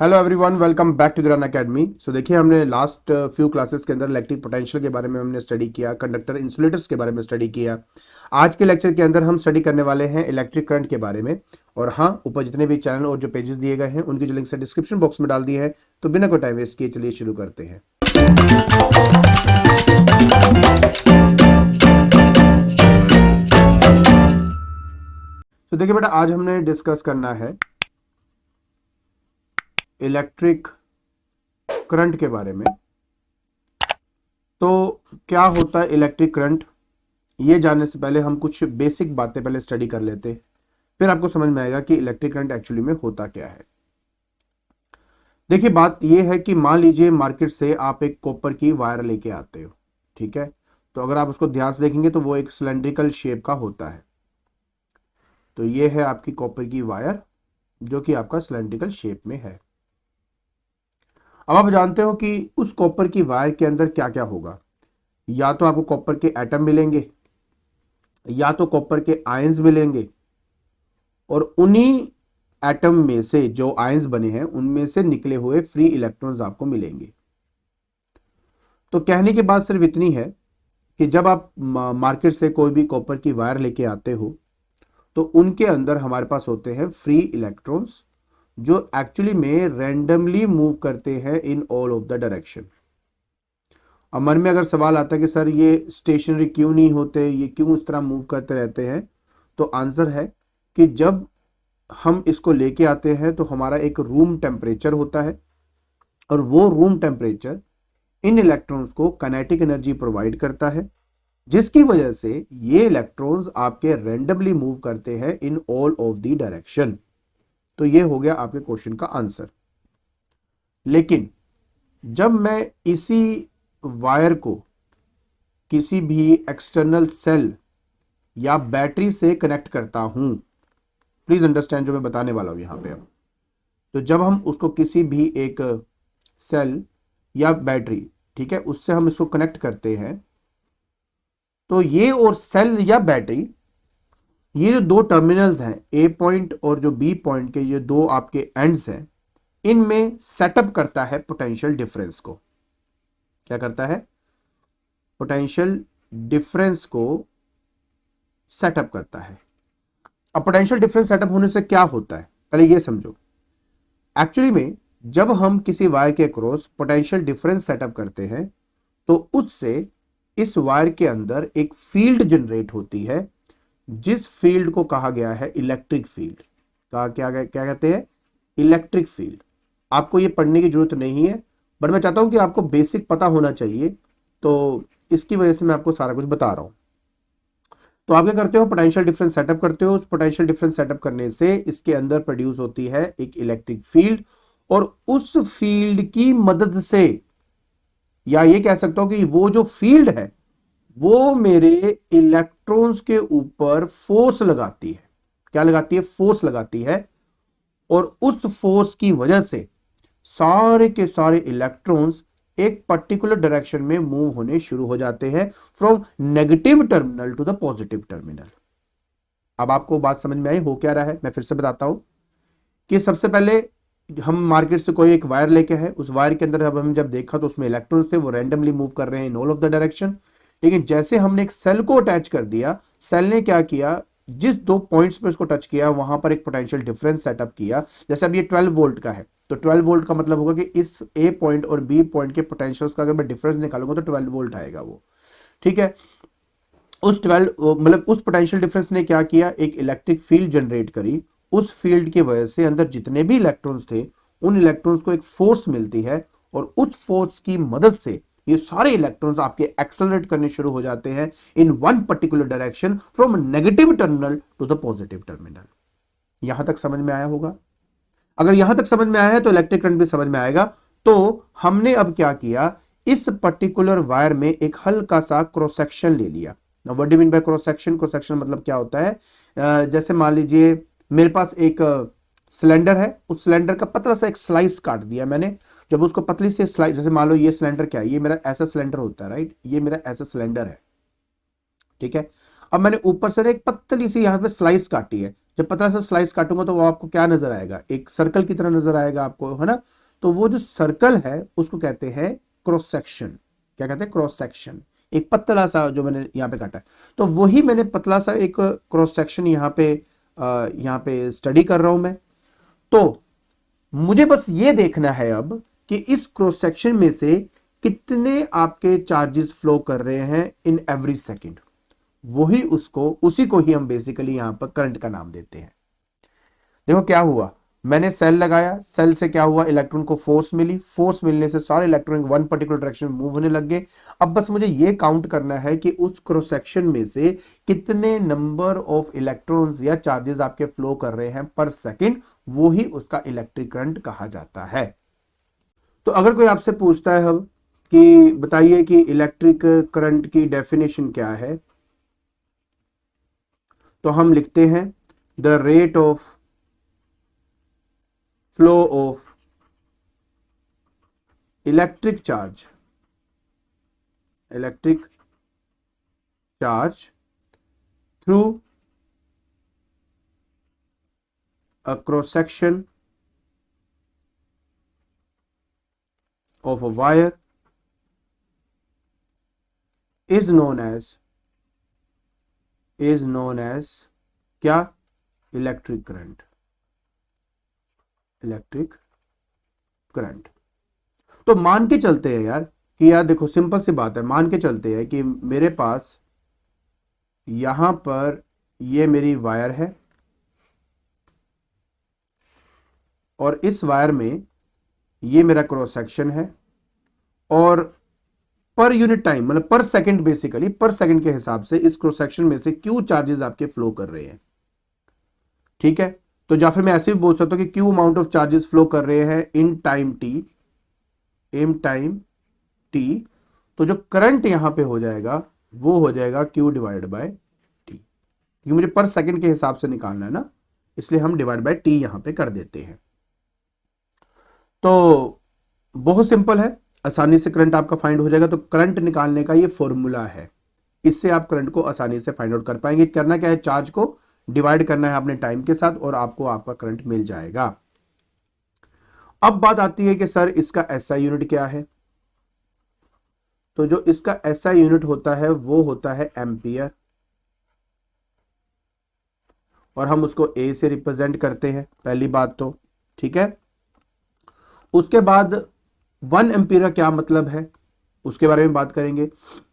Hello everyone, welcome back to the run academy. So देखिए, हमने last few classes के अंदर इलेक्ट्रिक पोटेंशियल के बारे में हमने स्टडी किया, कंडक्टर इंसुलेटर्स के बारे में स्टडी किया। आज के लेक्चर के अंदर हम स्टडी करने वाले हैं इलेक्ट्रिक करंट के बारे में। और हाँ, ऊपर जितने भी चैनल और जो पेजेस दिए गए हैं उनकी जो लिंक्स डिस्क्रिप्शन बॉक्स में डाल दिए हैं। तो बिना कोई टाइम वेस्ट किए चलिए शुरू करते हैं। तो देखिए बेटा, आज हमने डिस्कस करना है इलेक्ट्रिक करंट के बारे में। तो क्या होता है इलेक्ट्रिक करंट, ये जानने से पहले हम कुछ बेसिक बातें पहले स्टडी कर लेते हैं, फिर आपको समझ में आएगा कि इलेक्ट्रिक करंट एक्चुअली में होता क्या है। देखिए, बात ये है कि मान लीजिए मार्केट से आप एक कॉपर की वायर लेके आते हो, ठीक है। तो अगर आप उसको ध्यान से देखेंगे तो वो एक सिलेंड्रिकल शेप का होता है। तो ये है आपकी कॉपर की वायर जो कि आपका सिलेंड्रिकल शेप में है। अब आप जानते हो कि उस कॉपर की वायर के अंदर क्या क्या होगा। या तो आपको कॉपर के एटम मिलेंगे, या तो कॉपर के आयंस मिलेंगे, और उन्हीं एटम में से जो आयंस बने हैं उनमें से निकले हुए फ्री इलेक्ट्रॉन्स आपको मिलेंगे। तो कहने की बात सिर्फ इतनी है कि जब आप मार्केट से कोई भी कॉपर की वायर लेके आते हो तो उनके अंदर हमारे पास होते हैं फ्री इलेक्ट्रॉन्स जो एक्चुअली में रैंडमली मूव करते हैं in all of the direction. अब मन में अगर सवाल आता है कि सर ये स्टेशनरी क्यों नहीं होते, ये क्यों इस तरह मूव करते रहते हैं, तो आंसर है कि जब हम इसको लेके आते हैं तो हमारा एक रूम टेम्परेचर होता है, और वो रूम टेम्परेचर इन इलेक्ट्रॉन्स को काइनेटिक एनर्जी प्रोवाइड करता है, जिसकी वजह से ये इलेक्ट्रॉन्स आपके रैंडमली मूव करते हैं in all of the direction. तो ये हो गया आपके क्वेश्चन का आंसर। लेकिन जब मैं इसी वायर को किसी भी एक्सटर्नल सेल या बैटरी से कनेक्ट करता हूं, प्लीज अंडरस्टैंड जो मैं बताने वाला हूं यहां पे। अब तो जब हम उसको किसी भी एक सेल या बैटरी, ठीक है, उससे हम इसको कनेक्ट करते हैं, तो ये और सेल या बैटरी, ये जो दो टर्मिनल्स हैं, ए पॉइंट और जो बी पॉइंट के ये दो आपके एंड्स हैं, इनमें सेटअप करता है पोटेंशियल डिफरेंस को। क्या करता है? पोटेंशियल डिफरेंस को सेटअप करता है। अब पोटेंशियल डिफरेंस सेटअप होने से क्या होता है, पहले ये समझो। एक्चुअली में जब हम किसी वायर के क्रॉस पोटेंशियल डिफरेंस सेटअप करते हैं तो उससे इस वायर के अंदर एक फील्ड जनरेट होती है, जिस फील्ड को कहा गया है इलेक्ट्रिक फील्ड। क्या कहते हैं? Electric field. आपको ये पढ़ने की जरूरत नहीं है, बट मैं चाहता हूं कि आपको बेसिक पता होना चाहिए, तो इसकी वजह से मैं आपको सारा कुछ बता रहा हूं। तो आप क्या करते हो? पोटेंशियल डिफरेंस सेटअप करते हो। उस पोटेंशियल डिफरेंस सेटअप करने से इसके अंदर प्रोड्यूस होती है एक इलेक्ट्रिक फील्ड, और उस फील्ड की मदद से, या ये कह सकता हूं कि वो जो फील्ड है वो मेरे इलेक्ट्रॉन्स के ऊपर फोर्स लगाती है। क्या लगाती है? फोर्स लगाती है। और उस फोर्स की वजह से सारे के सारे इलेक्ट्रॉन्स एक पर्टिकुलर डायरेक्शन में मूव होने शुरू हो जाते हैं, from negative terminal to the positive terminal. अब आपको बात समझ में आई हो क्या रहा है? मैं फिर से बताता हूं कि सबसे पहले हम मार्केट से कोई एक वायर लेके है, उस वायर के अंदर अब हम जब देखा तो उसमें इलेक्ट्रॉन्स थे, वो रैंडमली मूव कर रहे हैं in all of the direction. लेकिन जैसे हमने एक सेल को अटैच कर दिया, सेल ने क्या किया, जिस दो पॉइंट्स पे उसको टच किया वहां पर एक पोटेंशियल डिफरेंस सेटअप किया। जैसे अब ये 12 वोल्ट का है, तो 12 वोल्ट का मतलब होगा कि इस ए पॉइंट और बी पॉइंट के पोटेंशियल्स का अगर मैं डिफरेंस निकालूंगा तो 12 वोल्ट आएगा वो, ठीक है। उस 12 मतलब उस पोटेंशियल डिफरेंस ने क्या किया, एक इलेक्ट्रिक फील्ड जनरेट करी। उस फील्ड की वजह से अंदर जितने भी इलेक्ट्रॉन्स थे उन इलेक्ट्रॉन्स को एक फोर्स मिलती है, और उस फोर्स की मदद से ये सारे इलेक्ट्रॉन्स आपके एक्सेलरेट करने शुरू हो जाते हैं in one particular direction, from negative terminal to the positive terminal. यहां तक समझ में आया होगा? अगर यहां तक समझ में आया है तो इलेक्ट्रिक करंट भी समझ में आएगा। तो हमने अब क्या किया, इस पर्टिकुलर वायर में एक हल्का सा क्रॉस सेक्शन ले लिया। What do you mean by cross section? Cross section मतलब क्या होता है, जैसे मान लीजिए मेरे पास एक सिलेंडर है, उस सिलेंडर का पतला सा एक स्लाइस काट दिया मैंने। जब उसको पतली से स्लाइस, जैसे मान लो ये सिलेंडर क्या है, ये मेरा ऐसा सिलेंडर होता है, राइट, ये मेरा ऐसा सिलेंडर है, ठीक है। अब मैंने ऊपर से एक पतली सी यहां पे स्लाइस काटी है, जब पतला सा स्लाइस काटूंगा तो वो आपको क्या नजर आएगा, एक सर्कल की तरह नजर आएगा आपको, है ना। तो वो जो सर्कल है उसको कहते हैं क्रॉस सेक्शन। क्या कहते हैं, क्रॉस सेक्शन। एक पतला सा जो मैंने यहाँ पे काटा है, तो वही मैंने पतला सा एक क्रॉस सेक्शन यहाँ पे स्टडी कर रहा हूं मैं। तो मुझे बस ये देखना है अब कि इस क्रॉस सेक्शन में से कितने आपके चार्जेस फ्लो कर रहे हैं इन एवरी सेकेंड। वही उसी को ही हम बेसिकली यहां पर करंट का नाम देते हैं। देखो क्या हुआ, मैंने सेल लगाया, सेल से क्या हुआ, इलेक्ट्रॉन को फोर्स मिली, फोर्स मिलने से सारे इलेक्ट्रॉन वन पर्टिकुलर डायरेक्शन में मूव होने लग गए। अब बस मुझे ये काउंट करना है कि उस क्रॉस सेक्शन में से कितने नंबर ऑफ इलेक्ट्रॉन्स या चार्जेस आपके फ्लो कर रहे हैं पर सेकंड, वो ही उसका इलेक्ट्रिक करंट कहा जाता है। तो अगर कोई आपसे पूछता है अब कि बताइए कि इलेक्ट्रिक करंट की डेफिनेशन क्या है, तो हम लिखते हैं the rate of flow of electric charge through a cross section of a wire is known as क्या, इलेक्ट्रिक करंट। तो मान के चलते हैं यार कि यार देखो सिंपल सी बात है, मान के चलते हैं कि मेरे पास यहां पर ये मेरी वायर है और इस वायर में ये मेरा क्रॉस सेक्शन है, और पर यूनिट टाइम मतलब पर सेकंड, बेसिकली पर सेकंड के हिसाब से इस क्रॉस सेक्शन में से क्यू चार्जेस आपके फ्लो कर रहे हैं। ठीक है, तो या फिर मैं ऐसे भी बोल सकता हूं कि Q amount of charges flow कर रहे हैं इन टाइम टी। तो जो करंट यहां पे हो जाएगा वो हो जाएगा क्यू डिवाइडेड बाय टी, क्योंकि मुझे पर सेकंड के हिसाब से निकालना है ना, इसलिए हम डिवाइड बाय टी यहां पे कर देते हैं। तो बहुत सिंपल है, आसानी से करंट आपका फाइंड हो जाएगा। तो करंट निकालने का ये फॉर्मूला है, इससे आप करंट को आसानी से फाइंड आउट कर पाएंगे। करना क्या है, चार्ज को डिवाइड करना है अपने टाइम के साथ और आपको आपका करंट मिल जाएगा। अब बात आती है कि सर इसका एसआई यूनिट क्या है। तो जो इसका एसआई यूनिट होता है वो होता है एम्पियर, और हम उसको ए से रिप्रेजेंट करते हैं, पहली बात तो ठीक है। उसके बाद 1 एम्पीयर का क्या मतलब है उसके बारे में बात करेंगे,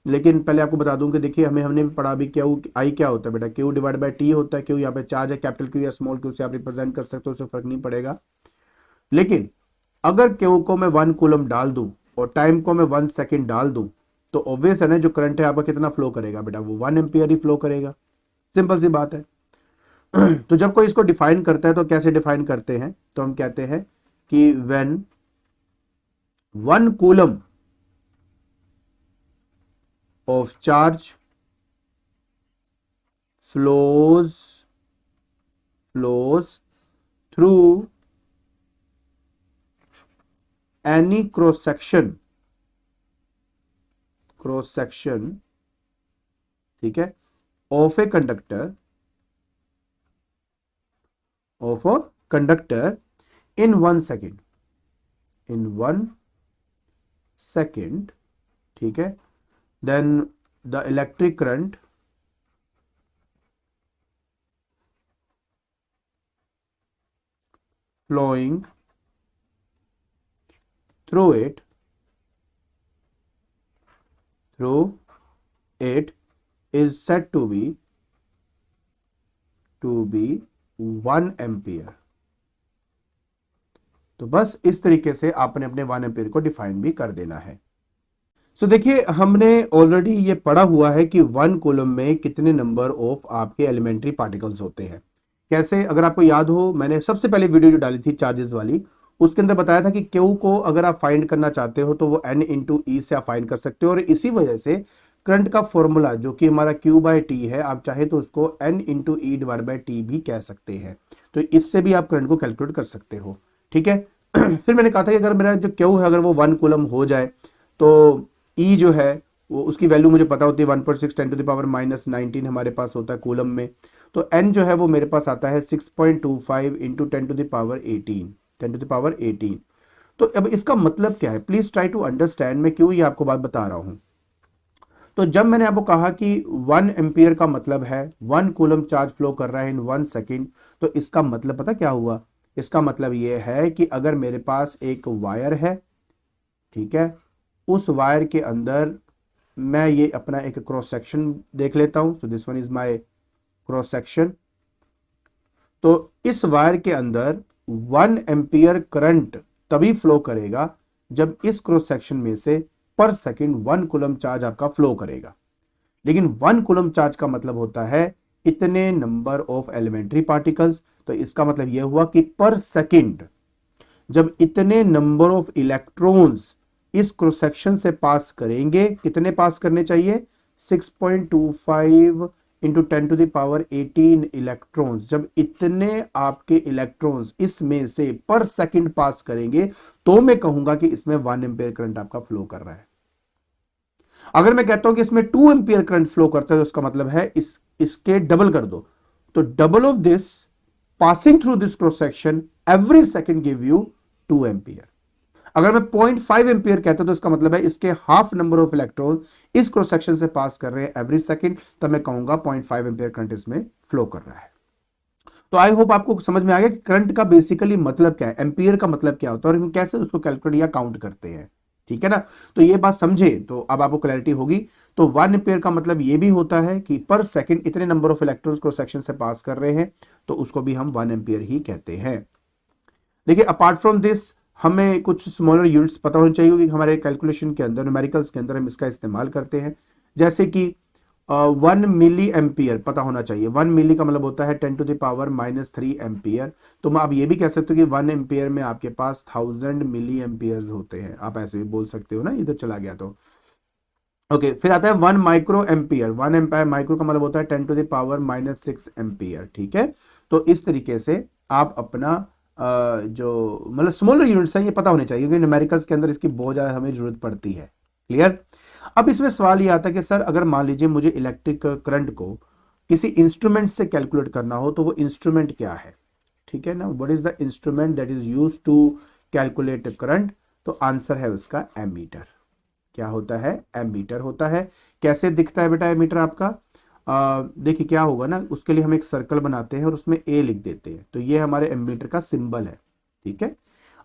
लेकिन पहले आपको बता दूं कि देखिए हमने भी पढ़ा भी क्यू आई क्या होता है बेटा, क्यू डिवाइड बाय टी होता है। क्यू यहाँ पे चार्ज है, कैपिटल क्यू या स्मॉल क्यू से आप रिप्रेजेंट कर सकते हो, उससे फर्क नहीं पड़ेगा। लेकिन अगर क्यू को मैं 1 कूलम डाल दूं और टाइम को मैं 1 सेकेंड डाल दूं, तो ऑब्वियस है ना जो करंट है आपका कितना फ्लो करेगा बेटा, वो 1 एम्पीयर ही फ्लो करेगा, सिंपल सी बात है। तो जब कोई इसको डिफाइन करता है तो कैसे डिफाइन करते हैं, तो हम कहते हैं कि when 1 coulomb of charge flows through any cross section, ठीक है, of a conductor in 1 second, ठीक है, then the electric current flowing through it is said to be 1 ampere. तो बस इस तरीके से आपने अपने 1 एम्पियर को डिफाइन भी कर देना है। सो देखिए हमने ऑलरेडी ये पढ़ा हुआ है कि 1 कूलम में कितने नंबर ऑफ आपके एलिमेंट्री पार्टिकल्स होते हैं। कैसे, अगर आपको याद हो मैंने सबसे पहले वीडियो जो डाली थी चार्जेस वाली, उसके अंदर बताया था कि क्यू को अगर आप फाइंड करना चाहते हो तो वो n इंटू ई से आप फाइंड कर सकते हो, और इसी वजह से करंट का फॉर्मूला जो कि हमारा Q बाय टी है, आप चाहे तो उसको n into E divide by T भी कह सकते हैं। तो इससे भी आप करंट को कैलकुलेट कर सकते हो, ठीक है। फिर मैंने कहा था कि अगर मेरा जो Q है अगर वो 1 कूलम हो जाए तो E जो है वो उसकी वैल्यू मुझे पता होती है 1.6 10 टू द पावर -19 हमारे पास होता है कूलम में। तो n जो है वो मेरे पास आता है 6.25 into 10 to the power 18, 10 to the power 18। तो अब इसका मतलब क्या है, प्लीज ट्राई टू अंडरस्टैंड, मैं क्यों ये आपको बात बता रहा हूं। तो जब मैंने आपको कहा कि 1 एम्पियर का मतलब है 1 कूलम चार्ज फ्लो कर रहा है इन 1 सेकेंड, तो इसका मतलब पता क्या हुआ, इसका मतलब ये है कि अगर मेरे पास एक वायर है, ठीक है, उस वायर के अंदर मैं ये अपना एक क्रॉस सेक्शन देख लेता हूं। So this one is my cross section. तो इस वायर के अंदर 1 एम्पियर करंट तभी फ्लो करेगा जब इस क्रॉस सेक्शन में से पर सेकंड 1 कूलम चार्ज आपका फ्लो करेगा। लेकिन 1 कूलम चार्ज का मतलब होता है इतने नंबर ऑफ एलिमेंट्री पार्टिकल्स। तो इसका मतलब यह हुआ कि पर सेकंड जब इतने नंबर ऑफ इलेक्ट्रॉन्स इस क्रॉस सेक्शन से पास करेंगे, कितने पास करने चाहिए, 6.25 into 10 to the power 18 electrons, जब इतने आपके इलेक्ट्रॉन्स इसमें से पर सेकंड पास करेंगे तो मैं कहूंगा कि इसमें 1 एम्पियर करंट आपका फ्लो कर रहा है। अगर मैं कहता हूं कि इसमें 2 एम्पियर करंट फ्लो करता है तो उसका मतलब है इसके डबल कर दो, तो double of this passing through this cross section every second give you 2 ampere. अगर मैं 0.5 एम्पियर कहता हूं तो इसका मतलब है इसके हाफ नंबर ऑफ इलेक्ट्रॉन इस क्रॉस सेक्शन से पास कर रहे हैं एवरी सेकंड, तो मैं कहूंगा 0.5 एम्पियर करंट इसमें फ्लो कर रहा है। तो आई होप आपको समझ में आ गया कि करंट का बेसिकली मतलब क्या है, एम्पियर का मतलब क्या होता है और हम कैसे उसको कैलकुलेट या काउंट करते हैं, ठीक है ना। तो ये बात समझे तो अब आपको क्लैरिटी होगी। तो 1 एम्पियर का मतलब ये भी होता है कि पर सेकंड इतने number of electrons cross section से पास कर रहे हैं, तो उसको भी हम 1 एम्पियर ही कहते हैं। देखिए अपार्ट फ्रॉम दिस हमें कुछ स्मॉलर यूनिट्स पता होनी चाहिए कि हमारे कैलकुलेशन के अंदर, न्यूमेरिकल्स के अंदर हम इसका इस्तेमाल करते हैं। जैसे कि 1 मिली एम्पियर पता होना चाहिए। 1 मिली का मतलब होता है 10 टू द पावर -3 एम्पियर। तो मैं आप ये भी कह सकते हो कि 1 एम्पियर में आपके पास 1000 मिली एम्पियर्स होते हैं, आप ऐसे भी बोल सकते हो ना, इधर चला गया तो ओके। फिर आता है 1 माइक्रो एम्पियर। 1 एम्पायर माइक्रो का मतलब होता है 10 टू द पावर -6 एम्पियर, ठीक है। तो इस तरीके से आप अपना जो मतलब स्मॉलर यूनिट्स हैं ये पता होने चाहिए क्योंकि न्यूमेरिकल्स के अंदर इसकी बहुत ज्यादा हमें जरूरत पड़ती है। क्लियर। अब इसमें सवाल ये आता है कि सर अगर मान लीजिए मुझे इलेक्ट्रिक करंट को किसी इंस्ट्रूमेंट से कैलकुलेट करना हो तो वो इंस्ट्रूमेंट क्या है, ठीक है ना, what is the instrument that is used to calculate current. तो आंसर है उसका एमीटर। क्या होता है, एमीटर होता है। कैसे दिखता है बेटा एमीटर आपका, देखिए क्या होगा ना, उसके लिए हम एक सर्कल बनाते हैं और उसमें ए लिख देते हैं, तो ये हमारे एमीटर का सिंबल है, ठीक है।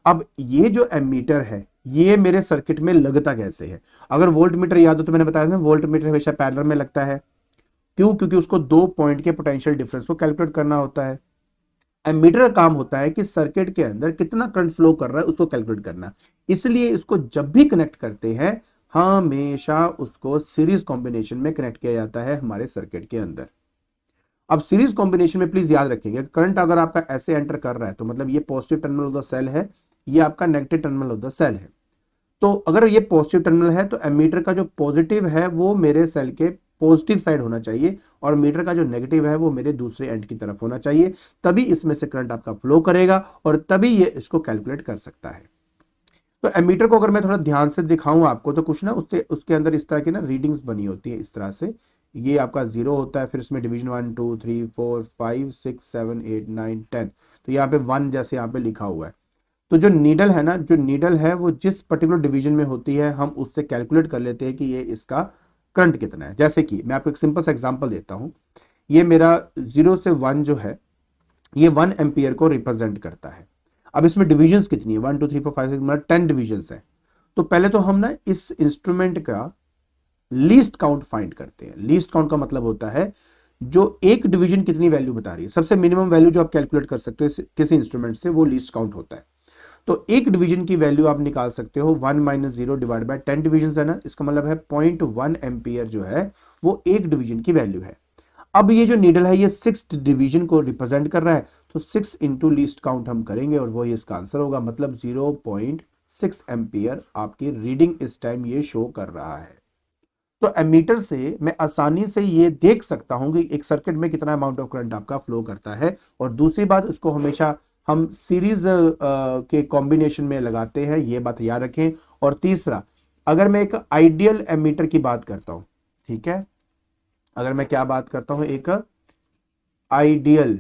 अब ये जो एमीटर है ये मेरे सर्किट में लगता कैसे है, अगर वोल्ट मीटर याद हो तो मैंने बताया था वोल्ट मीटर हमेशा पैरेलल में लगता है। क्यों, क्योंकि उसको 2 पॉइंट के पोटेंशियल डिफरेंस को कैलकुलेट करना होता है। एमीटर का काम होता है कि सर्किट के अंदर कितना करंट फ्लो कर रहा है उसको कैलकुलेट करना, इसलिए इसको जब भी कनेक्ट करते हैं हमेशा उसको सीरीज कॉम्बिनेशन में कनेक्ट किया जाता है हमारे सर्किट के अंदर। अब सीरीज कॉम्बिनेशन में प्लीज याद रखिएगा करंट अगर आपका ऐसे एंटर कर रहा है तो मतलब ये positive terminal of the cell है, ये आपका negative terminal of the cell है। तो अगर ये पॉजिटिव टर्मिनल है तो एमीटर का जो पॉजिटिव है वो मेरे सेल के पॉजिटिव साइड होना चाहिए और मीटर का जो नेगेटिव है वो मेरे दूसरे एंड की तरफ होना चाहिए, तभी इसमें से करंट आपका फ्लो करेगा और तभी ये इसको कैलकुलेट कर सकता है। तो एमीटर को अगर मैं थोड़ा ध्यान से दिखाऊं आपको तो कुछ ना उसके अंदर इस तरह की ना रीडिंग्स बनी होती है इस तरह से। ये आपका 0 होता है, फिर इसमें डिवीजन 1 2 3 4 5 6 7 8 9 10, तो यहाँ पे 1 जैसे यहाँ पे लिखा हुआ है। तो जो नीडल है ना, जो नीडल है वो जिस पर्टिकुलर डिवीजन में होती है हम उससे कैलकुलेट कर लेते हैं कि ये इसका करंट कितना है। जैसे कि मैं आपको एक सिंपल सा एग्जांपल देता हूं, ये मेरा 0 से 1 जो है ये 1 एम्पियर को रिप्रेजेंट करता है। अब इसमें डिविजन्स कितनी है, 1 2 3 4 5 6 मतलब 10 डिविजन्स है। तो पहले तो हम ना इस इंस्ट्रूमेंट का लीस्ट काउंट फाइंड करते हैं। लीस्ट काउंट का मतलब होता है जो एक डिवीजन कितनी वैल्यू बता रही है, सबसे मिनिमम वैल्यू जो आप कैलकुलेट कर सकते हो किसी इंस्ट्रूमेंट से वो लीस्ट काउंट होता है। तो एक डिवीजन की वैल्यू आप निकाल सकते हो 1 - 0 डिवाइड बाय 10 डिविजन है ना, इसका मतलब है 0.1 एम्पियर जो है वो एक डिवीजन की वैल्यू है। अब ये जो नीडल है ये 6th डिवीजन को रिप्रेजेंट कर रहा है, तो 6 इंटू लीस्ट काउंट हम करेंगे और वही इसका आंसर होगा, मतलब 0.6 एम्पियर आपकी रीडिंग इस टाइम ये शो कर रहा है। तो एमीटर से मैं आसानी से ये देख सकता हूं कि एक सर्किट में कितना अमाउंट ऑफ करंट आपका फ्लो करता है। और दूसरी बात, उसको हमेशा हम सीरीज के कॉम्बिनेशन में लगाते हैं, ये बात याद रखें। और तीसरा, अगर मैं एक आइडियल एमीटर की बात करता हूं, ठीक है, अगर मैं क्या बात करता हूं, एक आइडियल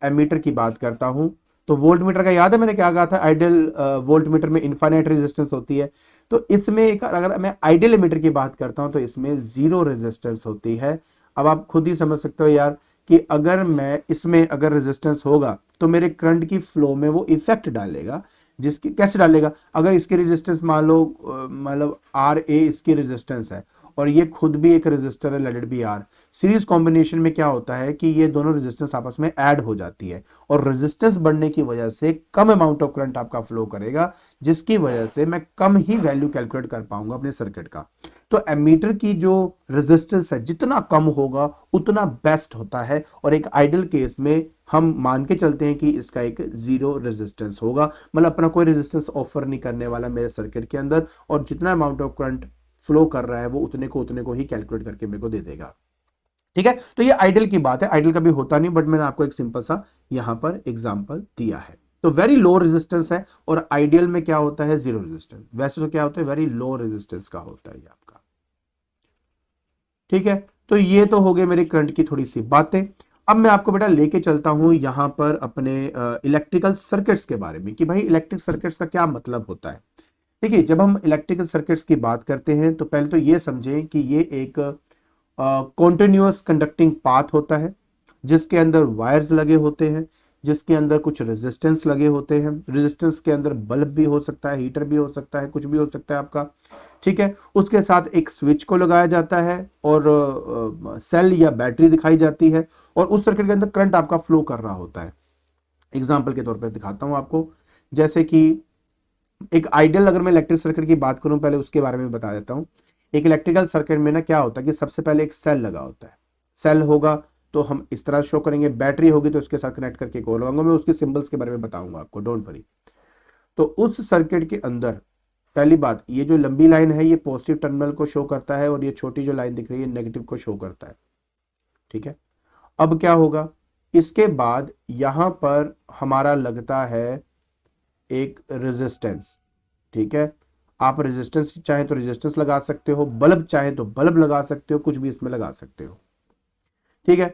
एमीटर की बात करता हूं, तो वोल्ट मीटर का याद है मैंने क्या कहा था, आइडियल वोल्ट मीटर में इनफाइनाइट रेजिस्टेंस होती है। तो इसमें एक, अगर मैं आइडियल एमीटर की बात करता हूं तो इसमें जीरो रेजिस्टेंस होती है। अब आप खुद ही समझ सकते हो यार कि अगर मैं इसमें अगर रेजिस्टेंस होगा तो मेरे करंट की फ्लो में वो इफेक्ट डालेगा। जिसकी कैसे डालेगा, अगर इसकी रेजिस्टेंस मान लो मतलब आर ए इसकी रेजिस्टेंस है और ये खुद भी एक रेजिस्टर है, let it be R, series combination में क्या होता है कि ये दोनों रेजिस्टेंस आपस में ऐड हो जाती है और रेजिस्टेंस बढ़ने की वजह से कम अमाउंट ऑफ करंट आपका फ्लो करेगा, जिसकी वजह से मैं कम ही वैल्यू कैलकुलेट कर पाऊंगा अपने सर्किट का। तो एमीटर की जो रेजिस्टेंस है जितना कम होगा उतना बेस्ट होता है, और एक आइडियल केस में हम मान के चलते हैं कि इसका एक जीरो रेजिस्टेंस होगा, मतलब अपना कोई रेजिस्टेंस ऑफर नहीं करने वाला मेरे सर्किट के अंदर, और जितना अमाउंट ऑफ करंट फ्लो कर रहा है वो उतने को ही कैलकुलेट करके मेरे को दे देगा। ठीक है, तो ये आइडियल की बात है, आइडियल कभी होता नहीं, बट मैंने आपको एक सिंपल सा यहां पर एग्जांपल दिया है। तो वेरी लो रेजिस्टेंस है, और आइडियल में क्या होता है, जीरो रेजिस्टेंस। वैसे तो क्या होता है, वेरी लो रेजिस्टेंस का होता है ये आपका। ठीक है, तो ये तो हो गए मेरी करंट की थोड़ी सी बातें। अब मैं आपको बेटा लेके चलता हूं यहां पर अपने इलेक्ट्रिकल सर्किट्स के बारे में, कि भाई इलेक्ट्रिक सर्किट्स का क्या मतलब होता है। देखिए, जब हम इलेक्ट्रिकल सर्किट्स की बात करते हैं तो पहले तो ये समझें कि ये एक कॉन्टिन्यूअस कंडक्टिंग पाथ होता है, जिसके अंदर वायर्स लगे होते हैं, जिसके अंदर कुछ रेजिस्टेंस लगे होते हैं। रेजिस्टेंस के अंदर बल्ब भी हो सकता है, हीटर भी हो सकता है, कुछ भी हो सकता है आपका। ठीक है, उसके साथ एक स्विच को लगाया जाता है और सेल या बैटरी दिखाई जाती है, और उस सर्किट के अंदर करंट आपका फ्लो कर रहा होता है। एग्जाम्पल के तौर पर दिखाता हूं आपको, जैसे कि एक आइडियल, अगर मैं इलेक्ट्रिक सर्किट की बात करूं पहले उसके बारे में बता देता हूं। एक इलेक्ट्रिकल सर्किट में ना क्या होता है कि सबसे पहले एक सेल लगा होता है। सेल होगा तो हम इस तरह शो करेंगे, बैटरी होगी तो उसके साथ कनेक्ट करके एक और लगाऊंगा, मैं उसके सिंबल्स के बारे में बताऊंगा आपको, डोंट वरी। तो उस सर्किट के अंदर पहली बात, ये जो लंबी लाइन है ये पॉजिटिव टर्मिनल को शो करता है, और ये छोटी जो लाइन दिख रही है नेगेटिव को शो करता है। ठीक है, अब क्या होगा, इसके बाद यहां पर हमारा लगता है एक रेजिस्टेंस। ठीक है, आप रेजिस्टेंस चाहे तो रेजिस्टेंस लगा सकते हो, बल्ब चाहे तो बल्ब लगा सकते हो, कुछ भी इसमें लगा सकते हो। ठीक है,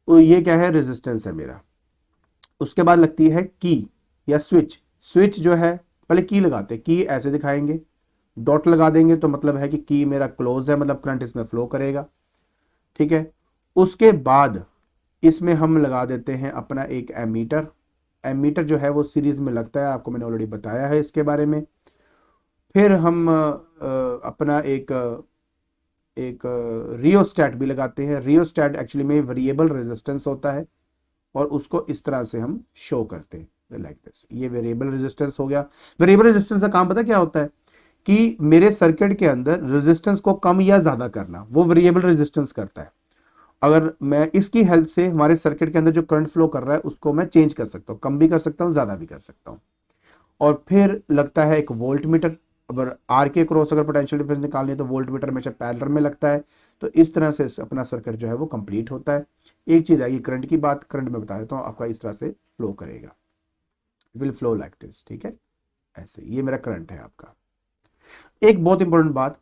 तो ये क्या है, रेजिस्टेंस है मेरा। उसके बाद लगती है की या स्विच। स्विच जो है, पहले की लगाते हैं, की ऐसे दिखाएंगे, डॉट लगा देंगे तो मतलब है कि की मेरा क्लोज है, मतलब करंट इसमें फ्लो करेगा। ठीक है, उसके बाद इसमें हम लगा देते हैं अपना एक एमीटर। एमीटर जो है वो सीरीज में लगता है, आपको मैंने ऑलरेडी बताया है इसके बारे में। फिर हम अपना एक एक रियोस्टैट भी लगाते हैं। रियोस्टैट एक्चुअली में वेरिएबल रेजिस्टेंस होता है, और उसको इस तरह से हम शो करते हैं लाइक दिस। ये वेरिएबल रेजिस्टेंस हो गया। वेरिएबल रेजिस्टेंस का काम पता क्या होता है, कि मेरे सर्किट के अंदर रेजिस्टेंस को कम या ज्यादा करना, वो वेरिएबल रेजिस्टेंस करता है। अगर मैं इसकी हेल्प से हमारे सर्किट के अंदर जो करंट फ्लो कर रहा है उसको मैं चेंज कर सकता हूँ, कम भी कर सकता हूँ, ज्यादा भी कर सकता हूँ। और फिर लगता है एक वोल्ट मीटर। अगर आर के क्रॉस अगर पोटेंशियल डिफरेंस निकालनी है तो वोल्ट मीटर हमेशा पैरेलल में लगता है। तो इस तरह से अपना सर्किट जो है वो कंप्लीट होता है। एक चीज आएगी करंट की बात, करंट में बता देता हूँ आपका इस तरह से फ्लो करेगा, विल फ्लो लाइक दिस। ठीक है, ऐसे ये मेरा करंट है आपका। एक बहुत इंपॉर्टेंट बात,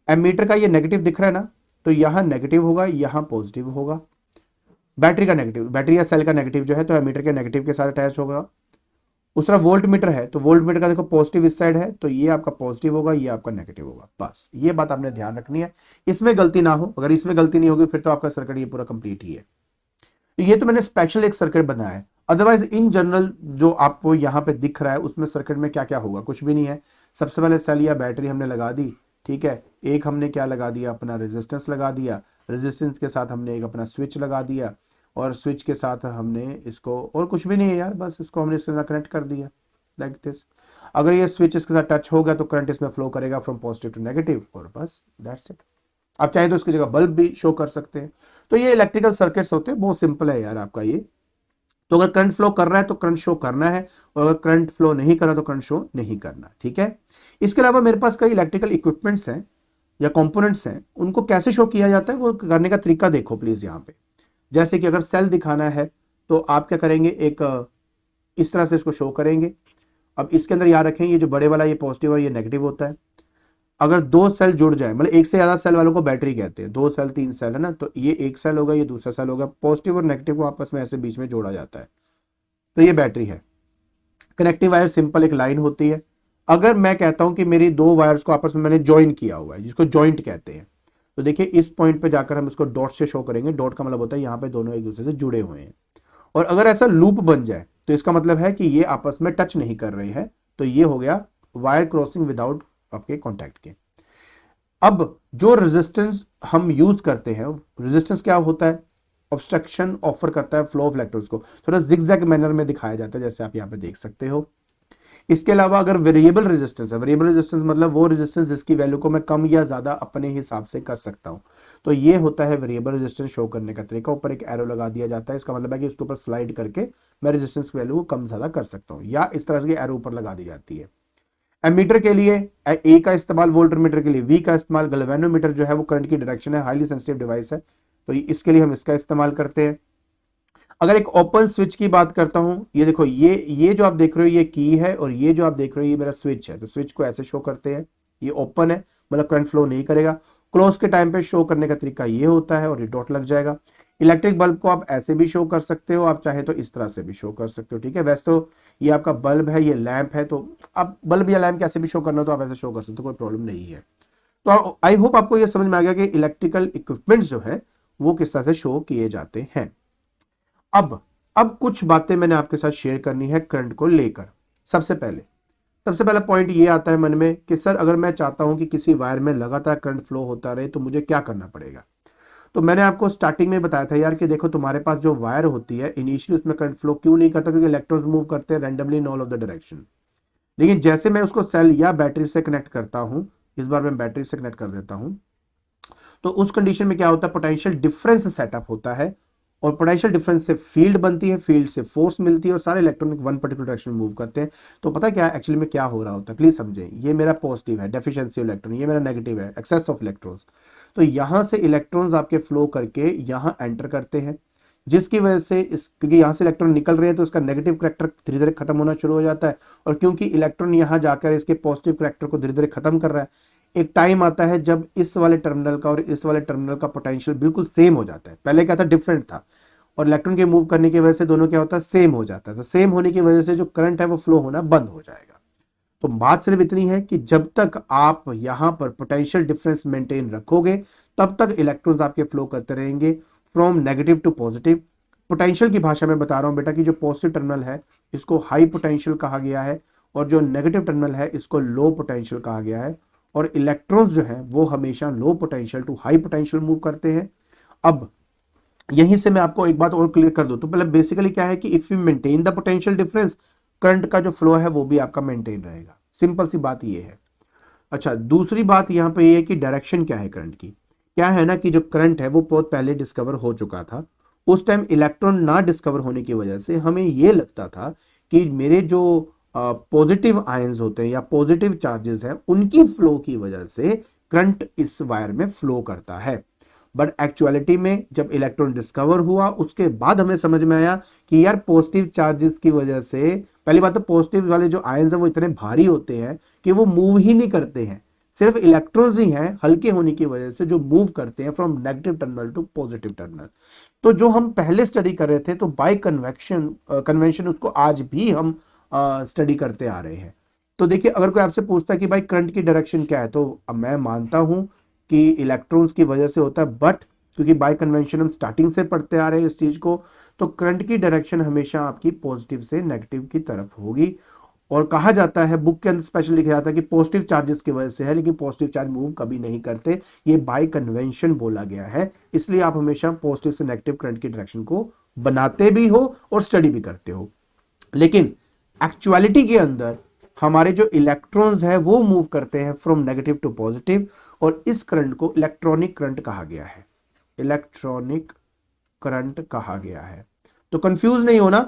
एमीटर का ये नेगेटिव दिख रहा है ना, तो यहां नेगेटिव होगा, यहां पॉजिटिव होगा। बैटरी का नेगेटिव, बैटरी या सेल का नेगेटिव जो है तो एमीटर के नेगेटिव के साथ अटैच होगा। दूसरा वोल्ट मीटर है, तो वोल्ट मीटर का देखो पॉजिटिव इस साइड है, तो ये आपका पॉजिटिव होगा, ये आपका नेगेटिव होगा। बस ये बात आपने ध्यान रखनी है, इसमें गलती ना हो। अगर इसमें गलती नहीं होगी फिर तो आपका सर्किट ये पूरा कंप्लीट ही है। ये तो मैंने स्पेशल एक सर्किट बनाया है, अदरवाइज इन जनरल जो आपको यहाँ पे दिख रहा है उसमें सर्किट में क्या क्या होगा, कुछ भी नहीं है। सबसे पहले सेल या बैटरी हमने लगा दी। ठीक है, एक हमने क्या लगा दिया, अपना रेजिस्टेंस लगा दिया। रेजिस्टेंस के साथ हमने एक अपना स्विच लगा दिया, और स्विच के साथ हमने इसको, और कुछ भी नहीं है यार, बस इसको हमने इसके साथ कनेक्ट कर दिया लाइक दिस। अगर ये स्विच इसके साथ टच हो गया तो करंट इसमें फ्लो करेगा फ्रॉम पॉजिटिव टू नेगेटिव, और बस दैट्स इट। आप चाहे तो इसकी जगह बल्ब भी शो कर सकते हैं। तो ये इलेक्ट्रिकल सर्किट्स होते हैं, बहुत सिंपल है यार आपका ये। तो अगर करंट फ्लो कर रहा है तो करंट शो करना है, और अगर करंट फ्लो नहीं कर रहा तो करंट शो नहीं करना। ठीक है, इसके अलावा मेरे पास कई इलेक्ट्रिकल इक्विपमेंट्स हैं या कंपोनेंट्स हैं, उनको कैसे शो किया जाता है वो करने का तरीका देखो प्लीज यहाँ पे। जैसे कि अगर सेल दिखाना है तो आप क्या करेंगे, एक इस तरह से इसको शो करेंगे। अब इसके अंदर याद रखें, ये जो बड़े वाला ये पॉजिटिव और ये नेगेटिव होता है। अगर दो सेल जुड़ जाए, मतलब एक से ज्यादा सेल वालों को बैटरी कहते हैं, 2 सेल 3 सेल है ना, तो ये एक सेल होगा, ये दूसरा सेल होगा, पॉजिटिव और नेगेटिव को आपस में ऐसे बीच में जोड़ा जाता है, तो ये बैटरी है। कनेक्टिंग वायर सिंपल एक लाइन होती है। अगर मैं कहता हूं कि मेरी दो वायर्स को आपस में मैंने ज्वाइन किया हुआ है, जिसको जॉइंट कहते हैं, तो देखिए इस पॉइंट पे जाकर हम इसको डॉट से शो करेंगे। डॉट का मतलब होता है यहाँ पे दोनों एक दूसरे से जुड़े हुए हैं। और अगर ऐसा लूप बन जाए तो इसका मतलब है कि ये आपस में टच नहीं कर रहे हैं, तो ये हो गया वायर क्रॉसिंग विदाउट आपके कॉन्टैक्ट के। अब जो रेजिस्टेंस हम यूज करते हैं, रेजिस्टेंस क्या होता है, ऑब्स्ट्रक्शन ऑफर करता है फ्लो ऑफ इलेक्ट्रॉन्स को, थोड़ा जिगजैग मैनर में दिखाया जाता है, जैसे आप यहाँ पे देख सकते हो। इसके अलावा अगर वेरिएबल रेजिस्टेंस है, वेरिएबल रेजिस्टेंस मतलब वो रेजिस्टेंस जिसकी वैल्यू को मैं कम या ज्यादा अपने हिसाब से कर सकता हूं, तो ये होता है वेरिएबल रेजिस्टेंस शो करने का तरीका। ऊपर एक एरो लगा दिया जाता है, इसका मतलब है कि उसके ऊपर स्लाइड करके मैं रेजिस्टेंस की वैल्यू को कम ज्यादा कर सकता हूं, या इस तरह से एरो ऊपर लगा दी जाती है। एमीटर के लिए ए का इस्तेमाल, वोल्टमीटर के लिए वी का इस्तेमाल, गैल्वेनोमीटर जो है वो करंट की डायरेक्शन है, हाईली सेंसिटिव डिवाइस है, तो इसके लिए हम इसका इस्तेमाल करते हैं। अगर एक ओपन स्विच की बात करता हूं, ये देखो ये जो आप देख रहे हो ये की है, और ये जो आप देख रहे हो ये मेरा स्विच है, तो स्विच को ऐसे शो करते हैं, ये ओपन है मतलब करंट फ्लो नहीं करेगा। क्लोज के टाइम पे शो करने का तरीका ये होता है, और ये डॉट लग जाएगा। इलेक्ट्रिक बल्ब को आप ऐसे भी शो कर सकते हो, आप चाहे तो इस तरह से भी शो कर सकते हो, ठीक है। वैसे तो ये आपका बल्ब है, ये लैंप है, तो आप बल्ब या लैंप कैसे भी शो करना तो आप ऐसे शो कर सकते हो, कोई प्रॉब्लम नहीं है। तो आई होप आपको ये समझ में आ गया कि इलेक्ट्रिकल इक्विपमेंट्स जो है वो किस तरह से शो किए जाते हैं। अब कुछ बातें मैंने आपके साथ शेयर करनी है करंट को लेकर। सबसे पहला पॉइंट ये आता है मन में कि सर अगर मैं चाहता हूं कि किसी वायर में लगातार करंट फ्लो होता रहे तो मुझे क्या करना पड़ेगा। तो मैंने आपको स्टार्टिंग में बताया था यार कि देखो तुम्हारे पास जो वायर होती है इनिशियली उसमें करंट फ्लो क्यों नहीं करता, क्योंकि इलेक्ट्रॉन्स मूव करते हैं randomly in all of the direction. लेकिन जैसे मैं उसको सेल या बैटरी से कनेक्ट करता हूं, इस बार मैं बैटरी से कनेक्ट कर देता हूं, तो उस कंडीशन में क्या होता है, पोटेंशियल डिफरेंस सेटअप होता है, और पोटेंशियल डिफरेंस से फील्ड बनती है, फील्ड से फोर्स मिलती है, और सारे इलेक्ट्रॉन वन पर्टिकुलर डायरेक्शन में मूव करते हैं। तो पता है क्या एक्चुअली में क्या हो रहा होता है, प्लीज समझें। ये मेरा पॉजिटिव है, डेफिशिएंसी ऑफ इलेक्ट्रॉन, ये मेरा नेगेटिव है, एक्सेस ऑफ इलेक्ट्रॉन्स। तो यहां से इलेक्ट्रॉन्स आपके फ्लो करके यहां एंटर करते हैं, जिसकी वजह से क्योंकि यहां से इलेक्ट्रॉन निकल रहे हैं तो इसका नेगेटिव करैक्टर धीरे धीरे खत्म होना शुरू हो जाता है, और क्योंकि इलेक्ट्रॉन यहां जाकर इसके पॉजिटिव करैक्टर को धीरे धीरे खत्म कर रहा है, एक टाइम आता है जब इस वाले टर्मिनल का और इस वाले टर्मिनल का पोटेंशियल बिल्कुल सेम हो जाता है। पहले क्या था, डिफरेंट था, और इलेक्ट्रॉन के मूव करने की वजह से दोनों क्या होता है, सेम हो जाता है। तो सेम होने की वजह से जो करंट है वो फ्लो होना बंद हो जाएगा। तो बात सिर्फ इतनी है कि जब तक आप यहां पर पोटेंशियल डिफरेंस मेंटेन रखोगे तब तक इलेक्ट्रॉन्स आपके फ्लो करते रहेंगे from negative to positive. Potential की भाषा में बता रहा हूं बेटा कि जो पॉजिटिव टर्मिनल है इसको हाई पोटेंशियल कहा गया है, और जो नेगेटिव टर्मिनल है इसको लो पोटेंशियल कहा गया है। और इलेक्ट्रॉन्स जो है वो हमेशा low potential to high potential move करते हैं। अब यहीं से मैं आपको एक बात और क्लियर कर दूं, तो पहले बेसिकली क्या है कि if you maintain the potential difference, current का जो फ्लो है वो भी आपका मेंटेन रहेगा। सिंपल सी बात ये है। अच्छा, दूसरी बात यहां पे ये है कि डायरेक्शन क्या है करंट की। क्या है ना कि जो करंट है वो बहुत पहले डिस्कवर हो चुका था। उस टाइम इलेक्ट्रॉन ना डिस्कवर होने की वजह से हमें ये लगता था कि मेरे जो पॉजिटिव आयंस होते हैं या पॉजिटिव चार्जेस हैं उनकी फ्लो की वजह से करंट इस वायर में फ्लो करता है। बट एक्चुअलिटी में जब इलेक्ट्रॉन डिस्कवर हुआ उसके बाद हमें समझ में आया कि यार पॉजिटिव चार्जेस की वजह से, पहली बात तो पॉजिटिव वाले जो आयंस हैं वो इतने भारी होते हैं कि वो मूव ही नहीं करते हैं, सिर्फ इलेक्ट्रॉन्स ही हैं हल्के होने की वजह से जो मूव करते हैं from negative terminal to positive terminal. तो जो हम पहले स्टडी कर रहे थे तो बाय कन्वेंशन उसको आज भी हम स्टडी करते आ रहे हैं। तो देखिए अगर कोई आपसे पूछता है कि भाई करंट की डायरेक्शन क्या है, तो अब मैं मानता हूं कि इलेक्ट्रॉन्स की वजह से होता है, बट क्योंकि बाय कन्वेंशन हम स्टार्टिंग से पढ़ते आ रहे हैं इस चीज को, तो करंट की डायरेक्शन हमेशा आपकी पॉजिटिव से नेगेटिव की तरफ होगी। और कहा जाता है, बुक के अंदर स्पेशल लिखा जाता है कि पॉजिटिव चार्जेस की वजह से है, लेकिन पॉजिटिव चार्ज मूव कभी नहीं करते, ये बाय कन्वेंशन बोला गया है। इसलिए आप हमेशा पॉजिटिव से नेगेटिव करंट की डायरेक्शन को बनाते भी हो और स्टडी भी करते हो। लेकिन एक्चुअलिटी के अंदर हमारे जो इलेक्ट्रॉन्स है वो मूव करते हैं फ्रॉम नेगेटिव टू पॉजिटिव, और इस करंट को इलेक्ट्रॉनिक करंट कहा गया है। इलेक्ट्रॉनिक करंट कहा गया है। तो कंफ्यूज नहीं होना।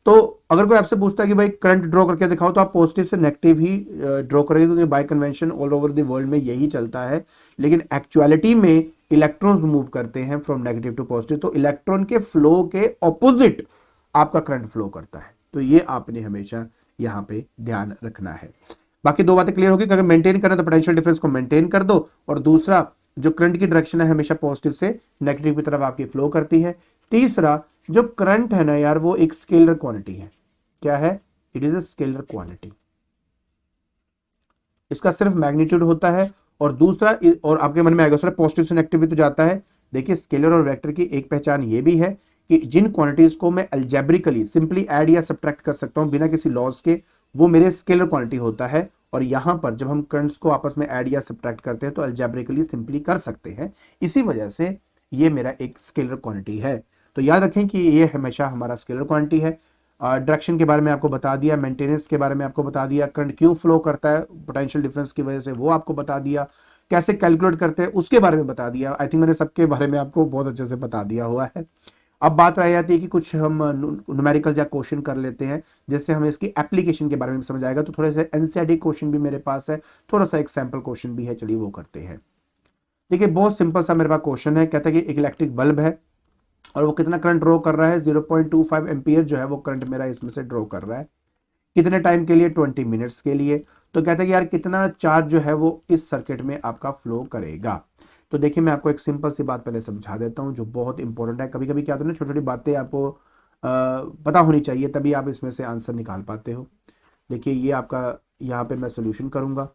तो अगर कोई आपसे पूछता है कि भाई करंट ड्रॉ करके दिखाओ, तो आप पॉजिटिव से नेगेटिव ही ड्रॉ करेंगे, क्योंकि bye convention all over the world में यही चलता है। लेकिन एक्चुअलिटी में इलेक्ट्रॉन्स मूव करते हैं फ्रॉम नेगेटिव टू पॉजिटिव, तो इलेक्ट्रॉन के फ्लो के ऑपोजिट आपका करंट फ्लो करता है। तो ये आपने हमेशा यहां पे ध्यान रखना है। बाकी दो बातें क्लियर होगी कि अगर मेंटेन करना है तो पोटेंशियल डिफरेंस को मेंटेन कर दो, और दूसरा जो करंट की डायरेक्शन है हमेशा पॉजिटिव से नेगेटिव की तरफ आपकी फ्लो करती है। तीसरा, जो करंट है ना यार वो एक स्केलर क्वांटिटी है। क्या है? It is a scalar quantity. इसका सिर्फ मैग्नीट्यूड होता है। और दूसरा, और आपके मन में आएगा सर पॉजिटिव से नेगेटिव भी तो जाता है। देखिए स्केलर और वेक्टर की एक पहचान ये भी है कि जिन क्वांटिटीज को मैं अलजेब्रिकली सिंपली ऐड या सब्ट्रैक्ट कर सकता हूं बिना किसी लॉस के, वो मेरे स्केलर क्वांटिटी होता है। और यहां पर जब हम करंट्स को आपस में ऐड या सब्ट्रैक्ट करते हैं तो अलजेब्रिकली सिंपली कर सकते हैं। इसी वजह से ये मेरा एक स्केलर क्वांटिटी है। तो याद रखें कि ये हमेशा हमारा स्केलर क्वांटिटी है। डायरेक्शन के बारे में आपको बता दिया, मेंटेनेंस के बारे में आपको बता दिया, करंट क्यों फ्लो करता है पोटेंशियल डिफरेंस की वजह से वो आपको बता दिया, कैसे कैलकुलेट करते हैं उसके बारे में बता दिया। आई थिंक मैंने सबके बारे में आपको बहुत अच्छे से बता दिया हुआ है। अब बात रह जाती है कि कुछ हम न्यूमेरिकल या क्वेश्चन कर लेते हैं जिससे हमें इसकी एप्लीकेशन के बारे में समझ आएगा। तो थोड़े से एनसीईआरटी क्वेश्चन भी मेरे पास है, थोड़ा सा एक सैंपल क्वेश्चन भी है, चलिए वो करते हैं। देखिए बहुत सिंपल सा मेरे पास क्वेश्चन है। कहता है कि एक इलेक्ट्रिक बल्ब है और वो कितना करंट ड्रॉ कर रहा है, 0.25 एम्पियर जो है वो करंट मेरा इसमें से ड्रॉ कर रहा है। कितने टाइम के लिए? 20 मिनट्स के लिए। तो कहता है कि यार कितना चार्ज जो है वो इस सर्किट में आपका फ्लो करेगा। तो देखिए मैं आपको एक सिंपल सी बात पहले समझा देता हूँ जो बहुत इंपॉर्टेंट है। कभी कभी क्या होता है ना, छोटी छोटी बातें आपको पता होनी चाहिए तभी आप इसमें से आंसर निकाल पाते हो। देखिए ये आपका यहाँ पे मैं सोल्यूशन करूँगा।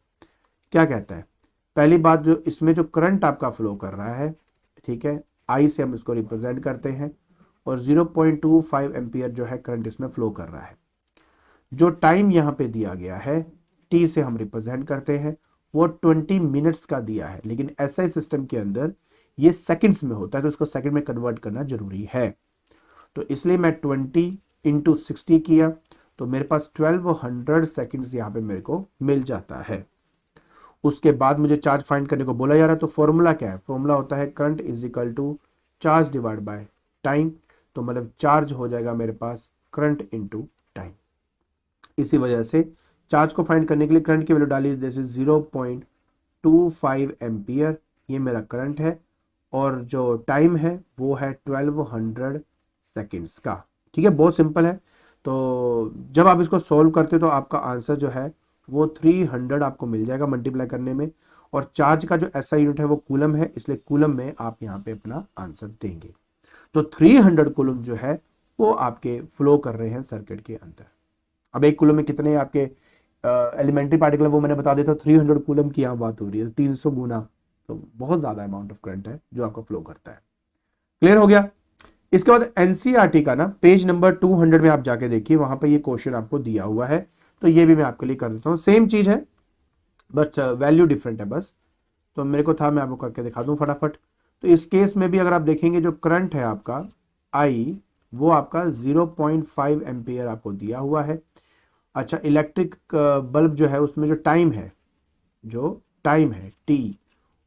क्या कहता है? पहली बात, जो इसमें जो करंट आपका फ्लो कर रहा है, ठीक है, आई से हम इसको रिप्रेजेंट करते हैं और 0.25 एम्पियर जो है करंट इसमें फ्लो कर रहा है। जो टाइम यहाँ पे दिया गया है टी से हम रिप्रेजेंट करते हैं, वो 20 मिनट्स का दिया है, लेकिन एसआई सिस्टम के अंदर ये सेकंड्स में होता है तो उसको सेकंड में कन्वर्ट करना जरूरी है। तो इसलिए मैं 20 इंटू 60 किया तो मेरे पास 1200 सेकंड्स यहाँ पे मेरे को मिल जाता है। उसके बाद मुझे चार्ज फाइंड करने को बोला जा रहा है। तो फॉर्मूला क्या है? फॉर्मूला होता है current is equal to charge divide by time. तो मतलब चार्ज हो जाएगा मेरे पास करंट इनटू टाइम। इसी वजह से चार्ज को फाइंड करने के लिए करंट की वैल्यू डाली, जैसे 0.25 एम्पियर, ये मेरा करंट है, और जो टाइम है वो है 1200 सेकेंड्स का। ठीक है, बहुत सिंपल है। तो जब आप इसको सॉल्व करते हो तो आपका आंसर जो है वो 300 आपको मिल जाएगा मल्टीप्लाई करने में। और चार्ज का जो ऐसा यूनिट है वो कूलम है, इसलिए कूलम में आप यहाँ पे अपना आंसर देंगे। तो 300 कूलम जो है वो आपके फ्लो कर रहे हैं सर्किट के अंदर। अब एक कूलम में कितने आपके एलिमेंट्री पार्टिकल वो मैंने बता देता हूँ। 300 कूलम की यहाँ बात हो रही है, 300 गुना, तो बहुत ज्यादा अमाउंट ऑफ करंट है जो आपका फ्लो करता है। क्लियर हो गया? इसके बाद एनसीईआरटी का ना पेज नंबर 200 में आप जाके देखिए, वहां पे ये क्वेश्चन आपको दिया हुआ है। तो ये भी मैं आपके लिए कर देता हूँ, सेम चीज है बट वैल्यू डिफरेंट है बस। तो मेरे को था, मैं आपको करके दिखा दूं फटाफट। तो इस केस में भी अगर आप देखेंगे जो करंट है आपका आई, वो आपका 0.5 एम्पियर आपको दिया हुआ है। अच्छा, इलेक्ट्रिक बल्ब जो है उसमें जो टाइम है, टी,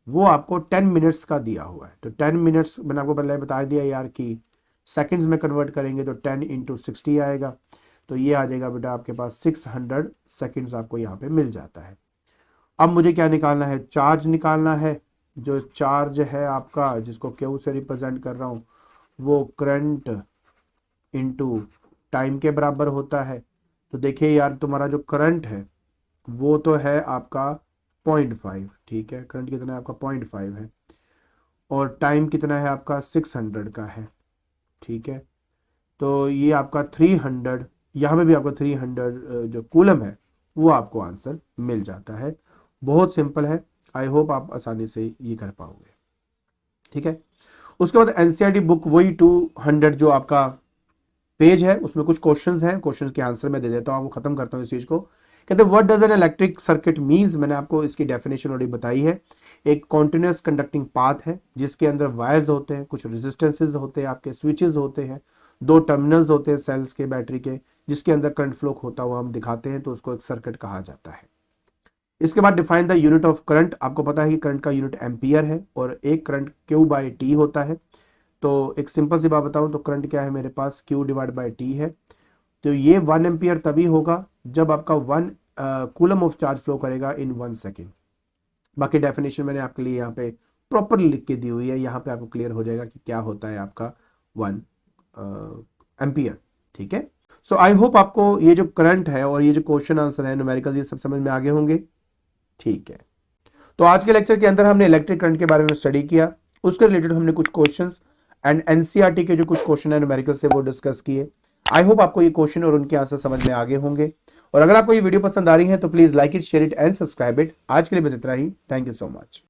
वो आपको 10 मिनट्स का दिया हुआ है। तो 10 मिनट्स मैंने आपको पहले बता दिया यार कि सेकंड्स में कन्वर्ट करेंगे तो 10 इंटू 60 आएगा। तो ये आ जाएगा बेटा आपके पास 600 सेकंड्स आपको यहाँ पे मिल जाता है। अब मुझे क्या निकालना है? चार्ज निकालना है। जो चार्ज है आपका, जिसको क्यू से रिप्रेजेंट कर रहा हूँ, वो करंट इंटू टाइम के बराबर होता है। तो देखिए यार तुम्हारा जो करंट है वो तो है आपका 0.5, ठीक है, करंट कितना है आपका 0.5 है, और टाइम कितना है आपका 600 का है, ठीक है। तो ये आपका 300, यहाँ पे भी आपका 300 जो कूलम है वो आपको आंसर मिल जाता है। बहुत सिंपल है, आई होप आप आसानी से ये कर पाओगे। ठीक है, उसके बाद एनसीईआरटी बुक वही 200 जो आपका पेज है, उसमें कुछ क्वेश्चंस हैं, क्वेश्चंस के आंसर मैं दे देता हूँ, आपको खत्म करता हूँ इस चीज को। कहते हैं what does an electric circuit means. मैंने आपको इसकी डेफिनेशन ऑलरेडी बताई है। एक कॉन्टिन्यूस कंडक्टिंग पाथ है जिसके अंदर वायर्स होते हैं, कुछ रेजिस्टेंसेज होते हैं, आपके स्विचेस होते हैं, दो टर्मिनल्स होते हैं सेल्स के, बैटरी के, जिसके अंदर करंट फ्लो होता हुआ हम दिखाते हैं, तो उसको एक सर्किट कहा जाता है। इसके बाद define the unit of current. आपको पता है कि करंट का यूनिट एम्पियर है और एक करंट क्यू बाई टी होता है। तो एक सिंपल सी बात बताऊं तो करंट क्या है मेरे पास, क्यू डिवाइड बाई टी है। तो ये 1 एम्पियर तभी होगा जब आपका 1 कूलम ऑफ चार्ज फ्लो करेगा इन 1 सेकेंड। बाकी डेफिनेशन मैंने आपके लिए यहाँ पे प्रॉपरली लिख के दी हुई है, यहाँ पे आपको क्लियर हो जाएगा कि क्या होता है आपका 1 एम्पियर। ठीक है, सो आई होप आपको ये जो करंट है और ये जो क्वेश्चन आंसर है न्यूमेरिकल ये सब समझ में आगे होंगे। ठीक है, तो आज के लेक्चर के अंदर हमने इलेक्ट्रिक करंट के बारे में स्टडी किया, उसके रिलेटेड हमने कुछ क्वेश्चंस एंड एनसीईआरटी के जो कुछ क्वेश्चन है न्यूमेरिकल से वो डिस्कस किए। आई होप आपको ये क्वेश्चन और उनके आंसर समझ में आगे होंगे, और अगर आपको ये वीडियो पसंद आ रही है तो please like it, share it and subscribe it. आज के लिए बस इतना ही। Thank you so much.